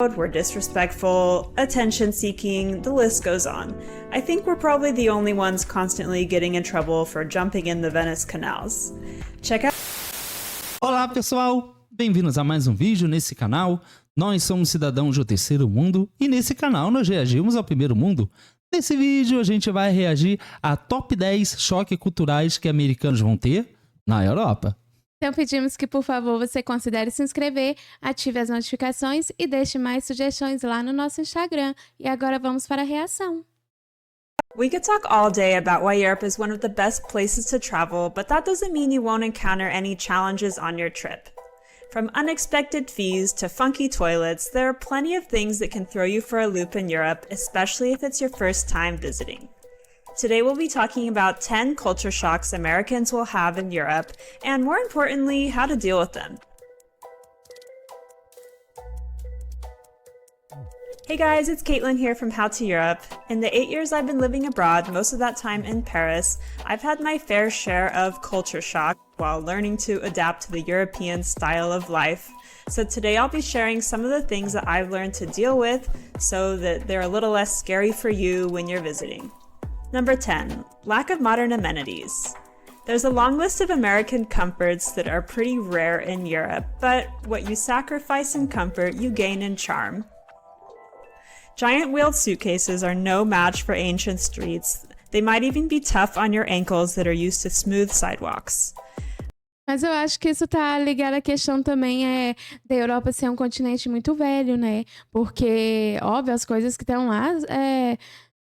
we're disrespectful, attention-seeking, the list goes on. I think we're probably the only ones constantly getting in trouble for jumping in the Venice canals. Check out... Olá pessoal, bem-vindos a mais um vídeo nesse canal. Nós somos cidadãos do terceiro mundo e nesse canal nós reagimos ao primeiro mundo. Nesse vídeo a gente vai reagir a top 10 choques culturais que americanos vão ter na Europa. Então pedimos que, por favor, você considere se inscrever, ative as notificações e deixe mais sugestões lá no nosso Instagram. E agora vamos para a reação. We could talk all day about why Europe is one of the best places to travel, but that doesn't mean you won't encounter any challenges on your trip. From unexpected fees to funky toilets, there are plenty of things that can throw you for a loop in Europe, especially if it's your first time visiting. Today we'll be talking about 10 culture shocks Americans will have in Europe, and more importantly, how to deal with them. Hey guys, it's Caitlin here from How to Europe. In the 8 years I've been living abroad, most of that time in Paris, I've had my fair share of culture shock while learning to adapt to the European style of life. So today I'll be sharing some of the things that I've learned to deal with so that they're a little less scary for you when you're visiting. Number 10, lack of modern amenities. There's a long list of American comforts that are pretty rare in Europe, but what you sacrifice in comfort, you gain in charm. Giant wheeled suitcases are no match for ancient streets. They might even be tough on your ankles that are used to smooth sidewalks. Mas eu acho que isso tá ligado à questão também da Europa ser um continente muito velho, né? Porque, óbvio, as coisas que estão lá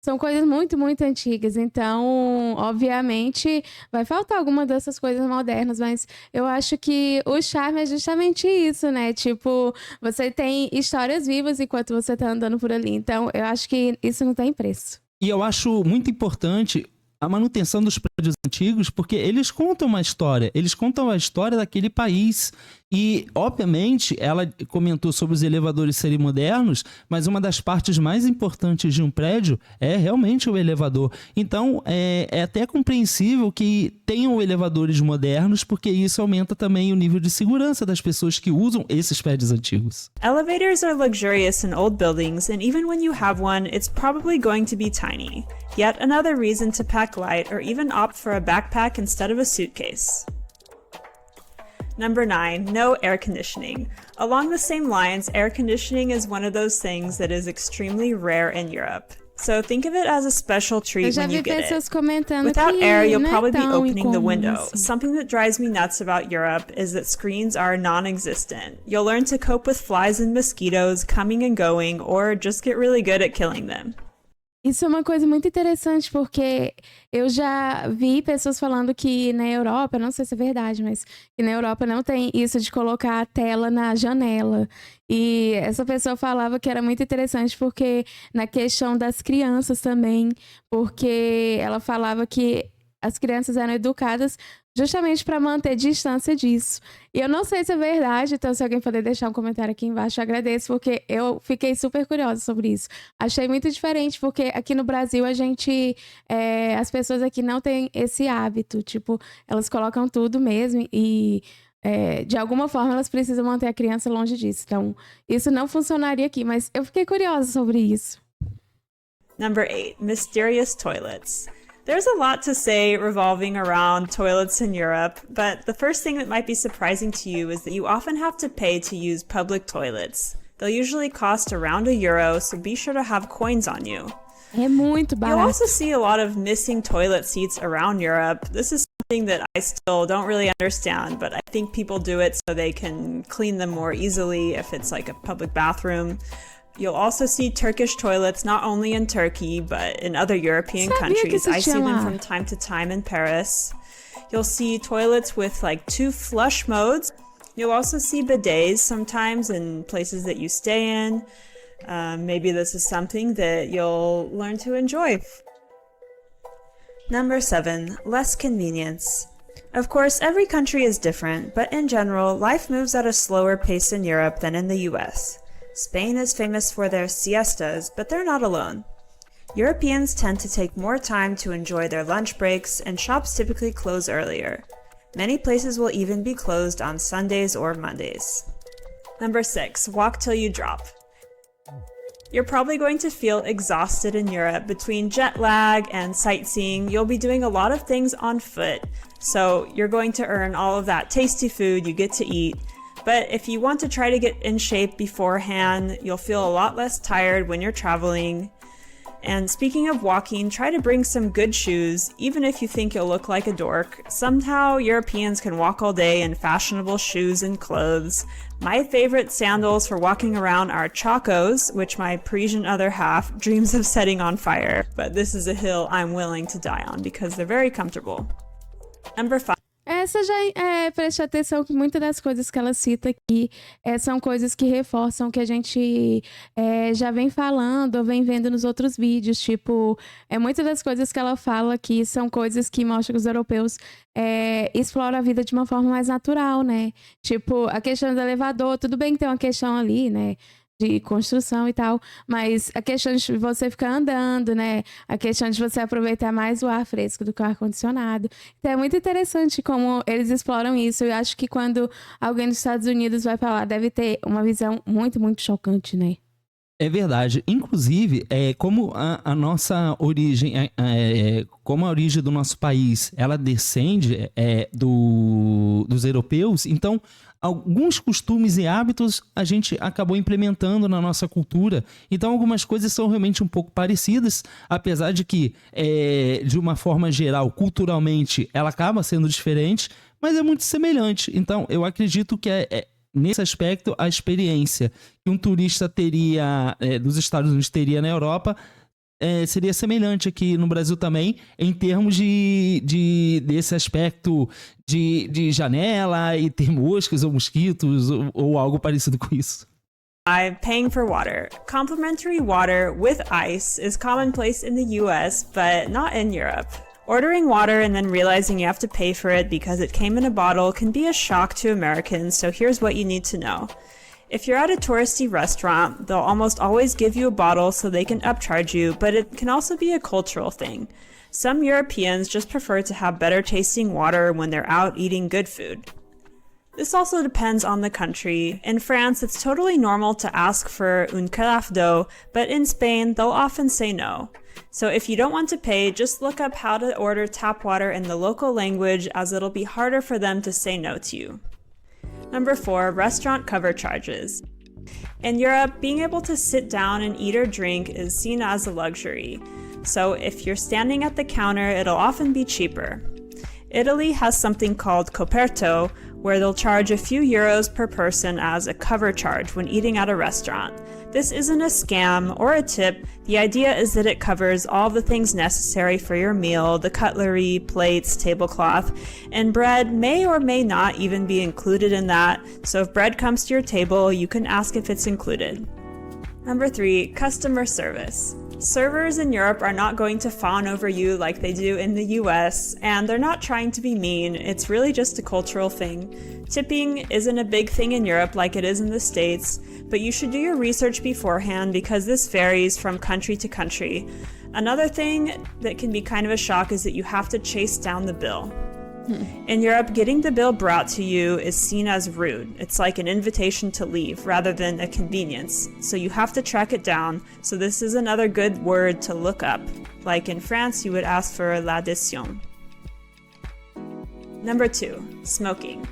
são coisas muito, muito antigas. Então, obviamente, vai faltar alguma dessas coisas modernas, mas eu acho que o charme é justamente isso, né? Tipo, você tem histórias vivas enquanto você tá andando por ali. Então, eu acho que isso não tem preço. E eu acho muito importante a manutenção dos prédios antigos, porque eles contam uma história, eles contam a história daquele país. E, obviamente, ela comentou sobre os elevadores serem modernos, mas uma das partes mais importantes de um prédio é realmente o elevador. Então, é até compreensível que tenham elevadores modernos, porque isso aumenta também o nível de segurança das pessoas que usam esses prédios antigos. Elevators are luxurious in old buildings, and even when you have one, it's probably going to be tiny. Yet another reason to pack light or even opt for a backpack instead of a suitcase. Number 9, no air conditioning. Along the same lines, air conditioning is one of those things that is extremely rare in Europe. So think of it as a special treat when you get it. Without air, you'll probably be opening the window. Something that drives me nuts about Europe is that screens are non-existent. You'll learn to cope with flies and mosquitoes coming and going, or just get really good at killing them. Isso é uma coisa muito interessante, porque eu já vi pessoas falando que na Europa, não sei se é verdade, mas que na Europa não tem isso de colocar a tela na janela. E essa pessoa falava que era muito interessante porque na questão das crianças também, porque ela falava que as crianças eram educadas justamente para manter distância disso. E eu não sei se é verdade, então se alguém puder deixar um comentário aqui embaixo, eu agradeço, porque eu fiquei super curiosa sobre isso. Achei muito diferente, porque aqui no Brasil as pessoas aqui não têm esse hábito, tipo, elas colocam tudo mesmo e de alguma forma elas precisam manter a criança longe disso. Então, isso não funcionaria aqui, mas eu fiquei curiosa sobre isso. Number 8, mysterious toilets. There's a lot to say revolving around toilets in Europe, but the first thing that might be surprising to you is that you often have to pay to use public toilets. They'll usually cost around €1, so be sure to have coins on you. É muito barato. You'll also see a lot of missing toilet seats around Europe. This is something that I still don't really understand, but I think people do it so they can clean them more easily if it's like a public bathroom. You'll also see Turkish toilets not only in Turkey, but in other European countries. I see them from time to time in Paris. You'll see toilets with like 2 flush modes. You'll also see bidets sometimes in places that you stay in. Maybe this is something that you'll learn to enjoy. Number 7, less convenience. Of course, every country is different, but in general, life moves at a slower pace in Europe than in the US. Spain is famous for their siestas, but they're not alone. Europeans tend to take more time to enjoy their lunch breaks, and shops typically close earlier. Many places will even be closed on Sundays or Mondays. Number 6, walk till you drop. You're probably going to feel exhausted in Europe. Between jet lag and sightseeing, you'll be doing a lot of things on foot. So you're going to earn all of that tasty food you get to eat. But if you want to try to get in shape beforehand, you'll feel a lot less tired when you're traveling. And speaking of walking, try to bring some good shoes, even if you think you'll look like a dork. Somehow, Europeans can walk all day in fashionable shoes and clothes. My favorite sandals for walking around are Chacos, which my Parisian other half dreams of setting on fire. But this is a hill I'm willing to die on because they're very comfortable. Number 5. Essa já preste atenção que muitas das coisas que ela cita aqui são coisas que reforçam que a gente já vem falando ou vem vendo nos outros vídeos. Tipo, muitas das coisas que ela fala aqui são coisas que mostram que os europeus exploram a vida de uma forma mais natural, né? Tipo, a questão do elevador, tudo bem que tem uma questão ali, né? De construção e tal, mas a questão de você ficar andando, né? A questão de você aproveitar mais o ar fresco do que o ar-condicionado. Então é muito interessante como eles exploram isso. Eu acho que quando alguém dos Estados Unidos vai pra lá, deve ter uma visão muito, muito chocante, né? É verdade. Inclusive, como a nossa origem, como a origem do nosso país, ela descende dos europeus, então alguns costumes e hábitos a gente acabou implementando na nossa cultura. Então algumas coisas são realmente um pouco parecidas, apesar de que, de uma forma geral, culturalmente, ela acaba sendo diferente, mas é muito semelhante. Então eu acredito que nesse aspecto, a experiência que um turista teria dos Estados Unidos teria na Europa seria semelhante aqui no Brasil também, em termos desse aspecto de janela e ter moscas ou mosquitos ou algo parecido com isso. Paying for water. Complimentary water with ice is commonplace in the US, but not in Europe. Ordering water and then realizing you have to pay for it because it came in a bottle can be a shock to Americans, so here's what you need to know. If you're at a touristy restaurant, they'll almost always give you a bottle so they can upcharge you, but it can also be a cultural thing. Some Europeans just prefer to have better tasting water when they're out eating good food. This also depends on the country. In France, it's totally normal to ask for une carafe d'eau, but in Spain, they'll often say no. So if you don't want to pay, just look up how to order tap water in the local language, as it'll be harder for them to say no to you. Number 4, restaurant cover charges. In Europe, being able to sit down and eat or drink is seen as a luxury. So if you're standing at the counter, it'll often be cheaper. Italy has something called coperto, where they'll charge a few euros per person as a cover charge when eating at a restaurant. This isn't a scam or a tip. The idea is that it covers all the things necessary for your meal, the cutlery, plates, tablecloth, and bread may or may not even be included in that, so if bread comes to your table, you can ask if it's included. Number 3, customer service. Servers in Europe are not going to fawn over you like they do in the US, and they're not trying to be mean, it's really just a cultural thing. Tipping isn't a big thing in Europe like it is in the States, but you should do your research beforehand because this varies from country to country. Another thing that can be kind of a shock is that you have to chase down the bill. In Europe, getting the bill brought to you is seen as rude. It's like an invitation to leave rather than a convenience. So you have to track it down. So this is another good word to look up. Like in France, you would ask for l'addition. Number 2, smoking.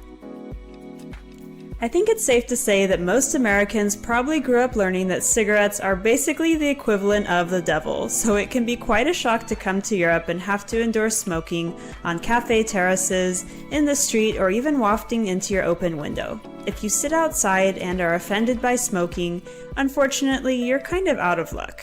I think it's safe to say that most Americans probably grew up learning that cigarettes are basically the equivalent of the devil, so it can be quite a shock to come to Europe and have to endure smoking on cafe terraces, in the street, or even wafting into your open window. If you sit outside and are offended by smoking, unfortunately, you're kind of out of luck.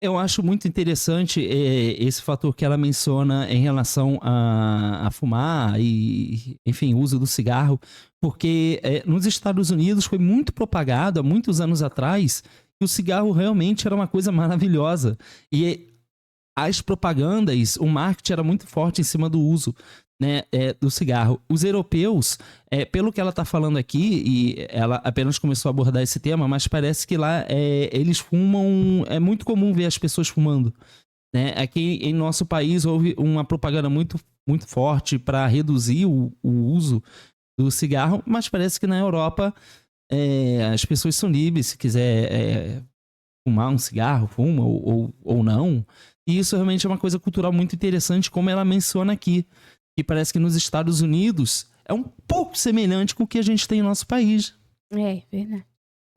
Eu acho muito interessante esse fator que ela menciona em relação a fumar e, enfim, o uso do cigarro, porque nos Estados Unidos foi muito propagado há muitos anos atrás que o cigarro realmente era uma coisa maravilhosa. E as propagandas, o marketing era muito forte em cima do uso, né, do cigarro. Os europeus, pelo que ela está falando aqui, e ela apenas começou a abordar esse tema, mas parece que lá eles fumam, é muito comum ver as pessoas fumando, né? Aqui em nosso país houve uma propaganda muito, muito forte para reduzir o uso do cigarro, mas parece que na Europa as pessoas são livres, se quiser fumar um cigarro, fuma ou não. E isso realmente é uma coisa cultural muito interessante, como ela menciona aqui, que parece que nos Estados Unidos é um pouco semelhante com o que a gente tem no nosso país. É, verdade.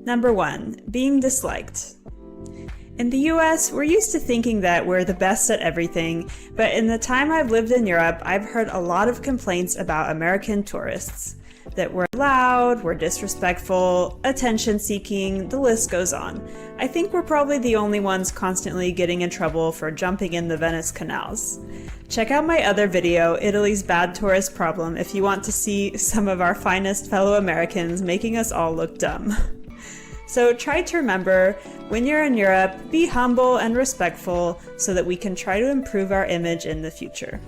Number 1, being disliked. In the US, we're used to thinking that we're the best at everything, but in the time I've lived in Europe, I've heard a lot of complaints about American tourists. That we're loud, we're disrespectful, attention-seeking, the list goes on. I think we're probably the only ones constantly getting in trouble for jumping in the Venice canals. Check out my other video, Italy's Bad Tourist Problem, if you want to see some of our finest fellow Americans making us all look dumb. So try to remember, when you're in Europe, be humble and respectful so that we can try to improve our image in the future.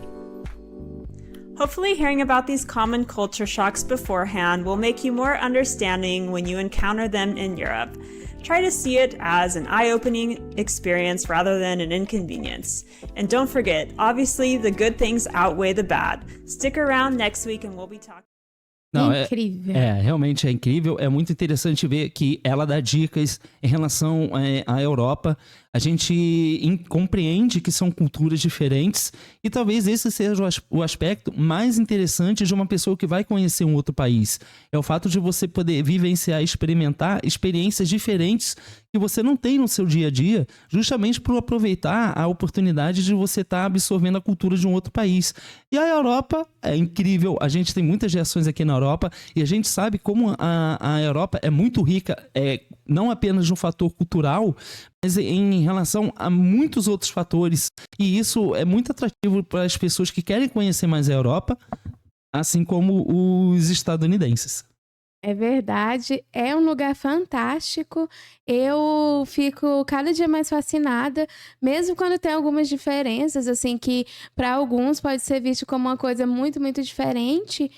Hopefully hearing about these common culture shocks beforehand will make you more understanding when you encounter them in Europe. Try to see it as an eye-opening experience rather than an inconvenience. And don't forget, obviously the good things outweigh the bad. Stick around next week and we'll be talking. Não, Incrível. Realmente é incrível. É muito interessante ver que ela dá dicas em relação à Europa. A gente compreende que são culturas diferentes e talvez esse seja o aspecto mais interessante de uma pessoa que vai conhecer um outro país. É o fato de você poder vivenciar, experimentar experiências diferentes que você não tem no seu dia a dia, justamente por aproveitar a oportunidade de você estar absorvendo a cultura de um outro país. E a Europa é incrível. A gente tem muitas reações aqui na Europa e a gente sabe como a Europa é muito rica, não apenas no fator cultural, mas em relação a muitos outros fatores. E isso é muito atrativo para as pessoas que querem conhecer mais a Europa, assim como os estadunidenses. É verdade, é um lugar fantástico. Eu fico cada dia mais fascinada, mesmo quando tem algumas diferenças, assim, que para alguns pode ser visto como uma coisa muito, muito diferente,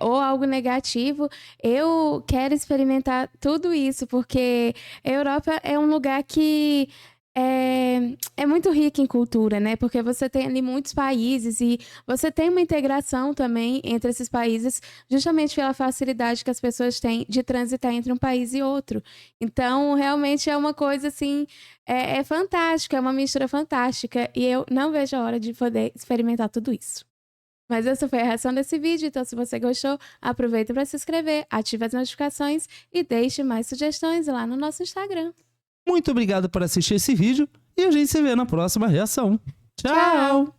ou algo negativo. Eu quero experimentar tudo isso, porque a Europa é um lugar que é muito rica em cultura, né? Porque você tem ali muitos países e você tem uma integração também entre esses países, justamente pela facilidade que as pessoas têm de transitar entre um país e outro. Então, realmente é uma coisa assim, é fantástica, é uma mistura fantástica e eu não vejo a hora de poder experimentar tudo isso. Mas essa foi a reação desse vídeo, então se você gostou, aproveita para se inscrever, ative as notificações e deixe mais sugestões lá no nosso Instagram. Muito obrigado por assistir esse vídeo e a gente se vê na próxima reação. Tchau!